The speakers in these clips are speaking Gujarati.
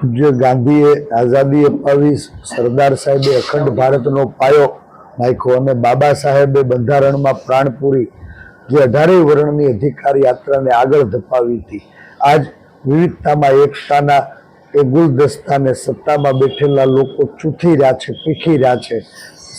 પૂજ્ય ગાંધીએ આઝાદી અપાવી, સરદાર સાહેબે અખંડ ભારતનો પાયો નાખ્યો અને બાબા સાહેબે બંધારણમાં પ્રાણ પૂરી જે 18 વર્ણની અધિકાર યાત્રાને આગળ ધપાવી હતી. આજ વિવિધતામાં એકતાના એ ગુલદસ્તાને સત્તામાં બેઠેલા લોકો ચૂથી રહ્યા છે, પીખી રહ્યા છે.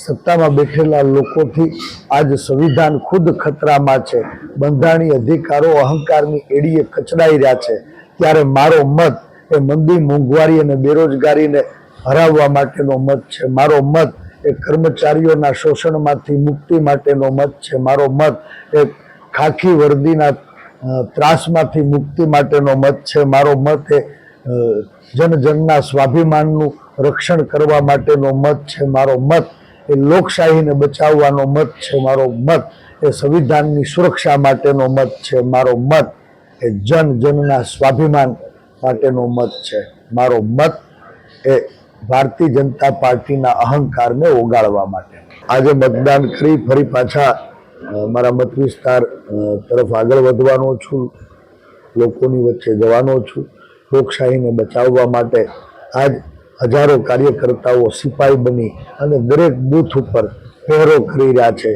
સત્તામાં બેઠેલા લોકોથી આજ સંવિધાન ખુદ ખતરામાં છે. બંધારણીય અધિકારો અહંકારની એડીએ કચડાઈ રહ્યા છે. ત્યારે મારો મત એ મંદી, મોંઘવારી અને બેરોજગારીને હરાવવા માટેનો મત છે. મારો મત એ કર્મચારીઓના શોષણમાંથી મુક્તિ માટેનો મત છે. મારો મત એ ખાખી વર્દીના ત્રાસમાંથી મુક્તિ માટેનો મત છે. મારો મત એ જનજનના સ્વાભિમાનનું રક્ષણ કરવા માટેનો મત છે. મારો મત એ લોકશાહીને બચાવવાનો મત છે. મારો મત એ સંવિધાનની સુરક્ષા માટેનો મત છે. મારો મત એ જનજનના સ્વાભિમાન માટેનો મત છે. મારો મત એ ભારતીય જનતા પાર્ટીના અહંકારને ઓગાળવા માટે. આજે મતદાન કરી ફરી પાછા મારા મત વિસ્તાર તરફ આગળ વધવાનો છું, લોકોની વચ્ચે જવાનો છું. લોકશાહીને બચાવવા માટે આજ હજારો કાર્યકર્તાઓ સિપાઈ બની અને દરેક બૂથ ઉપર પહેરો કરી રહ્યા છે.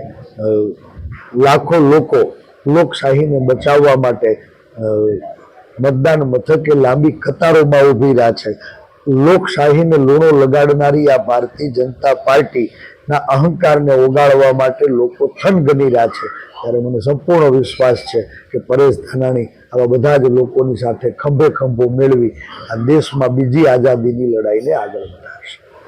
લાખો લોકો લોકશાહીને બચાવવા માટે મતદાન મથકે લાંબી કતારોમાં ઊભી રહ્યા છે. લોકશાહીને લૂણો લગાડનારી આ ભારતીય જનતા પાર્ટીના અહંકારને ઓગાળવા માટે લોકો થનગની રહ્યા છે. ત્યારે મને સંપૂર્ણ વિશ્વાસ છે કે પરેશ ધાનાણી આવા બધા જ લોકોની સાથે ખંભે ખંભો મેળવી આ દેશમાં બીજી આઝાદીની લડાઈને આગળ વધારશે.